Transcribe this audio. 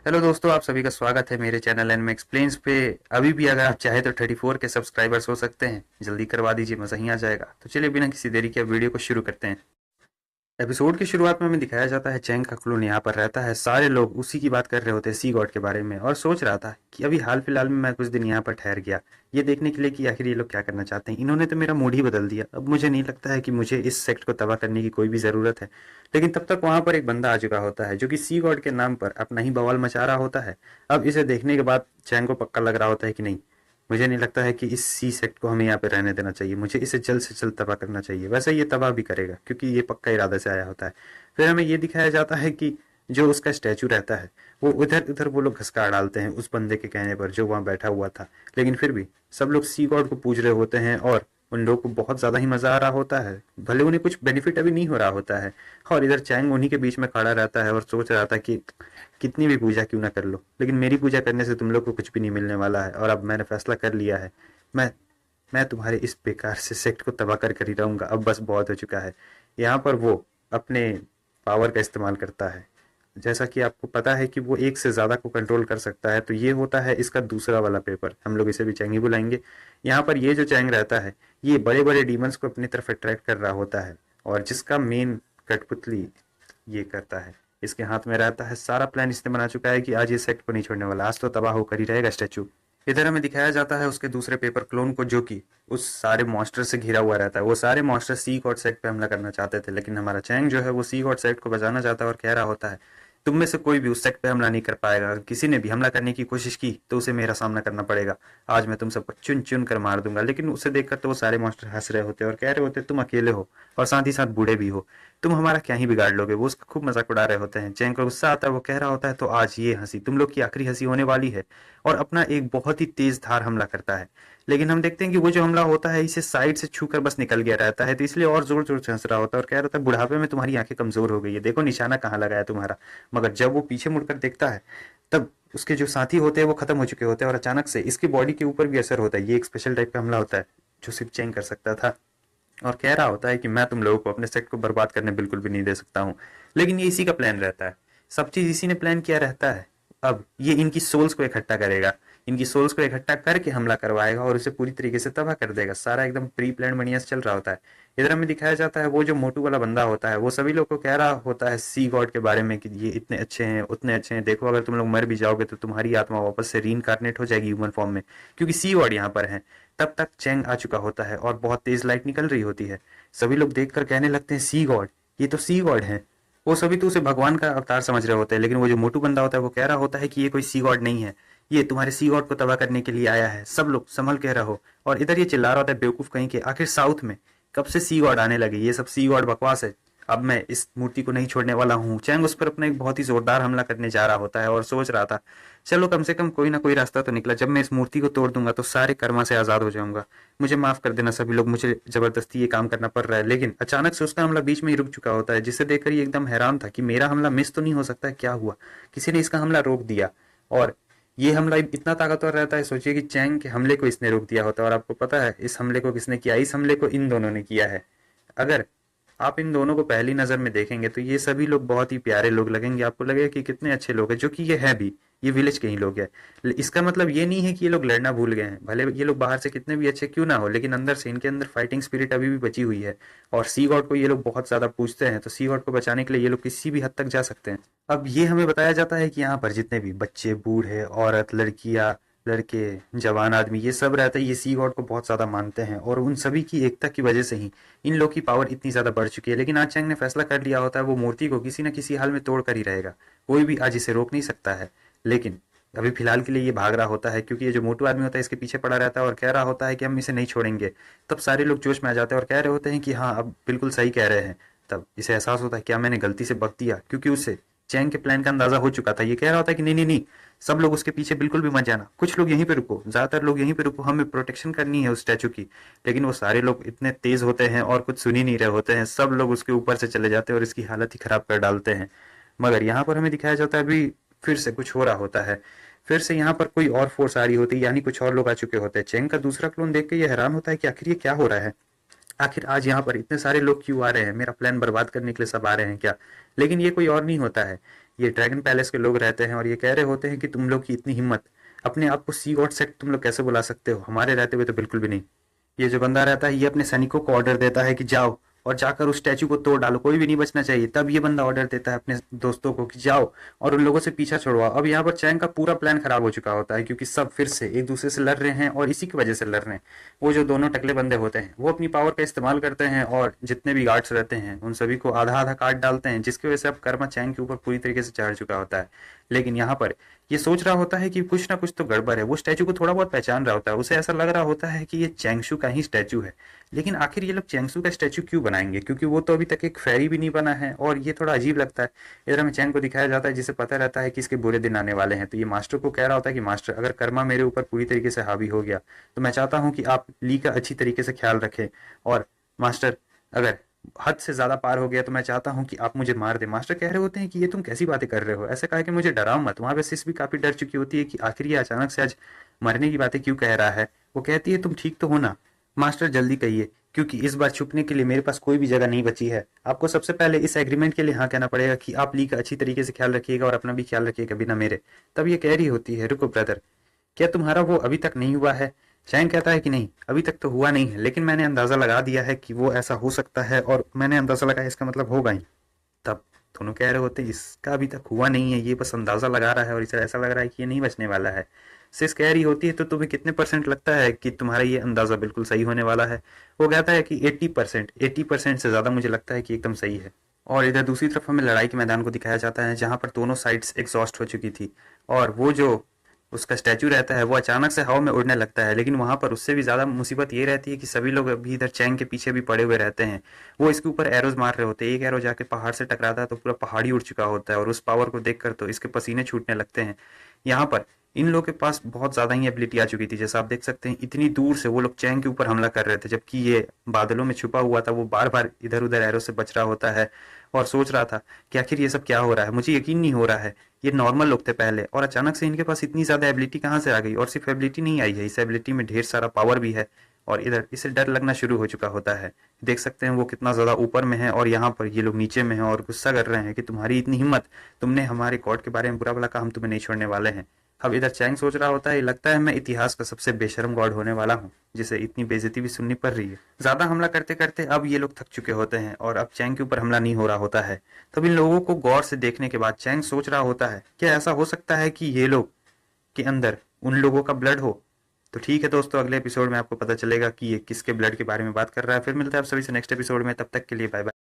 Hello दोस्तों, आप सभी का स्वागत है मेरे चैनल एनमे एक्सप्लेन्स पे। अभी भी अगर आप चाहे तो 34 के सब्सक्राइबर्स हो सकते हैं, जल्दी करवा दीजिए, मज़ा ही आ जाएगा। तो चलिए बिना किसी देरी के अब वीडियो को शुरू करते हैं। एपिसोड की शुरुआत में हमें दिखाया जाता है चैंग का क्लोन यहाँ पर रहता है। सारे लोग उसी की बात कर रहे होते हैं, सी गॉड के बारे में, और सोच रहा था कि अभी हाल फिलहाल में मैं कुछ दिन यहाँ पर ठहर गया ये देखने के लिए कि आखिर ये लोग क्या करना चाहते हैं। इन्होंने तो मेरा मूड ही बदल दिया। अब मुझे नहीं लगता है कि मुझे इस सेक्ट को तबाह करने की कोई भी ज़रूरत है। लेकिन तब तक वहाँ पर एक बंदा आ चुका होता है जो कि सी गॉड के नाम पर अपना ही बवाल मचा रहा होता है। अब इसे देखने के बाद चैंग को पक्का लग रहा होता है कि नहीं, मुझे नहीं लगता है कि इस सी सेक्ट को हमें यहाँ पे रहने देना चाहिए। मुझे इसे जल्द से जल्द तबाह करना चाहिए। वैसे ये तबाह भी करेगा क्योंकि ये पक्का इरादे से आया होता है। फिर हमें ये दिखाया जाता है कि जो उसका स्टैचू रहता है वो उधर उधर वो लोग घसका डालते हैं उस बंदे के कहने पर जो वहाँ बैठा हुआ था। लेकिन फिर भी सब लोग सी गॉड को पूज रहे होते हैं और उन लोगों को बहुत ज़्यादा ही मज़ा आ रहा होता है, भले उन्हें कुछ बेनिफिट अभी नहीं हो रहा होता है। और इधर चैंग उन्हीं के बीच में खड़ा रहता है और सोच रहा था कि कितनी भी पूजा क्यों ना कर लो, लेकिन मेरी पूजा करने से तुम लोग को कुछ भी नहीं मिलने वाला है। और अब मैंने फैसला कर लिया है, मैं मैं तुम्हारे इस बेकार से सेक्ट को तबाह कर ही रहूंगा। अब बस बहुत हो चुका है। यहाँ पर वो अपने पावर का इस्तेमाल करता है। जैसा कि आपको पता है कि वो एक से ज़्यादा को कंट्रोल कर सकता है, तो ये होता है इसका दूसरा वाला पेपर। हम लोग इसे भी चैंग ही बुलाएंगे। यहाँ पर ये जो चैंग रहता है ये बड़े बड़े डीमंस को अपनी तरफ अट्रैक्ट कर रहा होता है, और जिसका मेन कठपुतली ये करता है। इसके हाथ में रहता है सारा प्लान। इसने बना चुका है कि आज ये सेक्ट को नहीं छोड़ने वाला, आज तो तबाह होकर ही रहेगा स्टैचू। इधर हमें दिखाया जाता है उसके दूसरे पेपर क्लोन को, जो कि उस सारे मॉन्स्टर से घिरा हुआ रहता है। वो सारे मॉन्स्टर सी गॉड सेक्ट पे हमला करना चाहते थे, लेकिन हमारा चैंग जो है वो सी गॉड सेक्ट को बचाना चाहता है और कह रहा होता है तुम में से कोई भी उस सेक्ट पे हमला नहीं कर पाएगा। अगर किसी ने भी हमला करने की कोशिश की तो उसे मेरा सामना करना पड़ेगा। आज मैं तुम सबको चुन चुन कर मार दूंगा। लेकिन उसे देखकर तो वो सारे मॉन्स्टर हंस रहे होते हैं और कह रहे होते तुम अकेले हो और साथ ही साथ बूढ़े भी हो, तुम हमारा क्या ही बिगाड़ लोगे। वो उसका खूब मजाक उड़ा रहे होते हैं। चैंग को गुस्सा आता है, वो कह रहा होता है तो आज ये हंसी तुम लोग की आखिरी हंसी होने वाली है, और अपना एक बहुत ही तेज धार हमला करता है। लेकिन हम देखते हैं कि वो जो हमला होता है इसे साइड से छूकर बस निकल गया रहता है, तो इसलिए और जोर जोर से हंस रहा होता है और कह रहा था बुढ़ापे में तुम्हारी आंखें कमजोर हो गई है, देखो निशाना कहाँ लगा है तुम्हारा। मगर जब वो पीछे मुड़कर देखता है तब उसके जो साथी होते हैं वो खत्म हो चुके होते हैं, और अचानक से इसकी बॉडी के ऊपर भी असर होता है। ये एक स्पेशल टाइप का हमला होता है जो सिर्फ चैंग कर सकता था, और कह रहा होता है कि मैं तुम लोगों को अपने सेक्ट को बर्बाद करने बिल्कुल भी नहीं दे सकता हूँ। लेकिन ये इसी का प्लान रहता है, सब चीज इसी ने प्लान किया रहता है। अब ये इनकी सोल्स को इकट्ठा करेगा, इनकी सोल्स को इकट्ठा करके हमला करवाएगा और उसे पूरी तरीके से तबाह कर देगा। सारा एकदम प्री प्लान बढ़िया से चल रहा होता है। इधर हमें दिखाया जाता है वो जो मोटू वाला बंदा होता है वो सभी लोग को कह रहा होता है सी गॉड के बारे में कि ये इतने अच्छे हैं उतने अच्छे हैं, देखो अगर तुम लोग मर भी जाओगे तो तुम्हारी आत्मा वापस से रीइंकार्नेट हो जाएगी ह्यूमन फॉर्म में, क्योंकि सी गॉड यहाँ पर है। तब तक चैंग आ चुका होता है और बहुत तेज लाइट निकल रही होती है। सभी लोग देखकर कहने लगते हैं सी गॉड, ये तो सी गॉड है। वो सभी तो उसे भगवान का अवतार समझ रहे होते हैं, लेकिन वो जो मोटू बंदा होता है वो कह रहा होता है कि ये कोई सी गॉड नहीं है, ये तुम्हारे सी गॉड को तबाह करने के लिए आया है, सब लोग संभल के रहो। और इधर ये चिल्ला रहा होता है बेवकूफ कहीं के, आखिर साउथ में कब से सी गॉड आने लगे, ये सब सी गॉड बकवास है, अब मैं इस मूर्ति को नहीं छोड़ने वाला हूँ। चैंग उस पर अपना एक बहुत ही जोरदार हमला करने जा रहा होता है और सोच रहा था चलो कम से कम कोई ना कोई रास्ता तो निकला, जब मैं इस मूर्ति को तोड़ दूंगा तो सारे कर्मा से आजाद हो जाऊंगा। मुझे माफ कर देना सभी लोग, मुझे जबरदस्ती ये काम करना पड़ रहा है। लेकिन अचानक से उसका हमला बीच में ही रुक चुका होता है, जिसे देखकर ये एकदम हैरान था कि मेरा हमला मिस तो नहीं हो सकता, क्या हुआ, किसी ने इसका हमला रोक दिया। और ये हमला इतना ताकतवर रहता है, सोचिए कि चैंग के हमले को इसने रोक दिया होता है। और आपको पता है इस हमले को किसने किया, इस हमले को इन दोनों ने किया है। अगर आप इन दोनों को पहली नजर में देखेंगे तो ये सभी लोग बहुत ही प्यारे लोग लगेंगे, आपको लगेगा कि कितने अच्छे लोग हैं, जो कि ये है भी, ये विलेज के ही लोग हैं। इसका मतलब ये नहीं है कि ये लोग लड़ना भूल गए हैं, भले ये लोग बाहर से कितने भी अच्छे क्यों ना हो, लेकिन अंदर से इनके अंदर फाइटिंग स्पिरिट अभी भी बची हुई है। और सी गॉड को ये लोग बहुत ज्यादा पूछते हैं, तो सी गॉड को बचाने के लिए ये लोग किसी भी हद तक जा सकते हैं। अब ये हमें बताया जाता है कि यहाँ पर जितने भी बच्चे, बूढ़े, औरत, लड़कियां, लड़के, जवान आदमी, ये सब रहते हैं, ये सी गॉड को बहुत ज्यादा मानते हैं, और उन सभी की एकता की वजह से ही इन लोग की पावर इतनी ज्यादा बढ़ चुकी है। लेकिन आज चैंग ने फैसला कर लिया होता है वो मूर्ति को किसी न किसी हाल में तोड़ कर ही रहेगा, कोई भी आज इसे रोक नहीं सकता है। लेकिन अभी फिलहाल के लिए ये भाग रहा होता है, क्योंकि ये जो मोटू आदमी होता है इसके पीछे पड़ा रहता है और कह रहा होता है कि हम इसे नहीं छोड़ेंगे। तब सारे लोग जोश में आ जाते हैं और कह रहे होते हैं कि हाँ अब बिल्कुल सही कह रहे हैं। तब इसे एहसास होता है क्या मैंने गलती से बक दिया, क्योंकि उसे चैंग के प्लान का अंदाजा हो चुका था। ये कह रहा होता है कि नहीं नहीं नहीं, सब लोग उसके पीछे बिल्कुल भी मत जाना, कुछ लोग यहीं पे रुको, ज्यादातर लोग यहीं पे रुको, हमें प्रोटेक्शन करनी है उस स्टैचू की। लेकिन वो सारे लोग इतने तेज होते हैं और कुछ सुन ही नहीं रहे होते हैं, सब लोग उसके ऊपर से चले जाते हैं और इसकी हालत ही खराब कर डालते हैं। मगर यहाँ पर हमें दिखाया जाता है अभी फिर से कुछ हो रहा होता है, फिर से यहाँ पर कोई और फोर्स आ रही होती है, यानी कुछ और लोग आ चुके होते हैं। चेंग का दूसरा क्लोन देख के ये हैरान होता है कि आखिर ये क्या हो रहा है, आखिर आज यहाँ पर इतने सारे लोग क्यों आ रहे हैं, मेरा प्लान बर्बाद करने के लिए सब आ रहे हैं क्या। लेकिन ये कोई और नहीं होता है, ये ड्रैगन पैलेस के लोग रहते हैं और ये कह रहे होते हैं कि तुम लोग की इतनी हिम्मत, अपने आप को सी गॉड सेट तुम लोग कैसे बुला सकते हो, हमारे रहते हुए तो बिल्कुल भी नहीं। ये जो बंदा रहता है ये अपने सैनिकों को ऑर्डर देता है कि जाओ और जाकर उस स्टैचू को तोड़ डालो, कोई भी नहीं बचना चाहिए। तब ये बंदा ऑर्डर देता है अपने दोस्तों को कि जाओ और उन लोगों से पीछा छुड़वाओ। अब यहाँ पर चैंग का पूरा प्लान खराब हो चुका होता है क्योंकि सब फिर से एक दूसरे से लड़ रहे हैं और इसी की वजह से लड़ रहे हैं। वो जो दोनों टकले बंदे होते हैं वो अपनी पावर का इस्तेमाल करते हैं और जितने भी गार्ड्स रहते हैं उन सभी को आधा आधा काट डालते हैं, जिसकी वजह से अब कर्मा चैंग के ऊपर पूरी तरीके से चढ़ चुका होता है। लेकिन यहाँ पर ये सोच रहा होता है कि कुछ ना कुछ तो गड़बड़ है। वो स्टैचू को थोड़ा बहुत पहचान रहा होता है, उसे ऐसा लग रहा होता है कि ये चैंगशू का ही स्टैचू है। लेकिन आखिर ये लोग चैंगशू का स्टैचू क्यों बनाएंगे, क्योंकि वो तो अभी तक एक फेरी भी नहीं बना है और ये थोड़ा अजीब लगता है। इधर हमें चैंग को दिखाया जाता है जिसे पता रहता है कि इसके बुरे दिन आने वाले हैं, तो ये मास्टर को कह रहा होता है कि मास्टर, अगर कर्मा मेरे ऊपर पूरी तरीके से हावी हो गया तो मैं चाहता हूँ कि आप ली का अच्छी तरीके से ख्याल रखें, और मास्टर अगर हद से ज्यादा पार हो गया तो मैं चाहता हूँ कि आप मुझे मार दे। मास्टर कह रहे होते हैं कि ये तुम कैसी बातें कर रहे हो, ऐसे कहा कि मुझे डराओ मत। वहां पे सिस भी काफी डर चुकी होती है कि आखिर ये अचानक से आज मरने की बातें क्यों कह रहा है। वो कहती है तुम ठीक तो हो ना मास्टर, जल्दी कहिए, क्योंकि इस बार छुपने के लिए मेरे पास कोई भी जगह नहीं बची है। आपको सबसे पहले इस एग्रीमेंट के लिए हाँ कहना पड़ेगा कि आप ली का अच्छी तरीके से ख्याल रखिएगा और अपना भी ख्याल रखिएगा बिना मेरे। तब ये कह रही होती है रुको ब्रदर, क्या तुम्हारा वो अभी तक नहीं हुआ है। चैन कहता है कि नहीं अभी तक तो हुआ नहीं है, लेकिन मैंने अंदाजा लगा दिया है कि वो ऐसा हो सकता है और मैंने अंदाजा लगाया इसका मतलब होगा ही। तब दोनों कह रहे होते हैं इसका अभी तक हुआ नहीं है, ये बस अंदाजा लगा रहा है और इसे ऐसा लग रहा है कि ये नहीं बचने वाला है। सिस कह रही होती है तो तुम्हें कितने परसेंट लगता है कि तुम्हारा ये अंदाजा बिल्कुल सही होने वाला है। वो कहता है कि 80%, 80% से ज्यादा मुझे लगता है कि एकदम सही है। और इधर दूसरी तरफ हमें लड़ाई के मैदान को दिखाया जाता है जहां पर दोनों साइड्स एग्जॉस्ट हो चुकी थी और वो जो उसका स्टैचू रहता है वो अचानक से हवा में उड़ने लगता है। लेकिन वहां पर उससे भी ज्यादा मुसीबत ये रहती है कि सभी लोग अभी इधर चैंग के पीछे भी पड़े हुए रहते हैं। वो इसके ऊपर एरोज मार रहे होते हैं, एक एरो जाके पहाड़ से टकराता है तो पूरा पहाड़ी उड़ चुका होता है और उस पावर को देखकर तो इसके पसीने छूटने लगते हैं। यहाँ पर इन लोगों के पास बहुत ज्यादा ही एबिलिटी आ चुकी थी, जैसा आप देख सकते हैं इतनी दूर से वो लोग चैंग के ऊपर हमला कर रहे थे जबकि ये बादलों में छुपा हुआ था। वो बार बार इधर उधर एरो से बच रहा होता है और सोच रहा था कि आखिर ये सब क्या हो रहा है, मुझे यकीन नहीं हो रहा है। ये नॉर्मल लोग थे पहले और अचानक से इनके पास इतनी ज्यादा एबिलिटी कहाँ से आ गई। और सिर्फ एबिलिटी नहीं आई है, इस एबिलिटी में ढेर सारा पावर भी है और इधर इसे डर लगना शुरू हो चुका होता है। देख सकते हैं वो कितना ज्यादा ऊपर में है और यहाँ पर ये लोग नीचे में हैं और गुस्सा कर रहे हैं कि तुम्हारी इतनी हिम्मत, तुमने हमारे गॉड के बारे में बुरा भला कहा, हम तुम्हें नहीं छोड़ने वाले हैं। अब इधर चैंग सोच रहा होता है लगता है मैं इतिहास का सबसे बेशर्म गॉड होने वाला हूँ जिसे इतनी बेइज्जती भी सुननी पड़ रही है। ज्यादा हमला करते करते अब ये लोग थक चुके होते हैं और अब चैंग के ऊपर हमला नहीं हो रहा होता है। तब इन लोगों को गौर से देखने के बाद चैंग सोच रहा होता है क्या ऐसा हो सकता है कि ये लोग के अंदर उन लोगों का ब्लड हो। तो ठीक है दोस्तों, अगले एपिसोड में आपको पता चलेगा कि ये किसके ब्लड के बारे में बात कर रहा है। फिर मिलता है आप सभी से नेक्स्ट एपिसोड में, तब तक के लिए बाय बाय।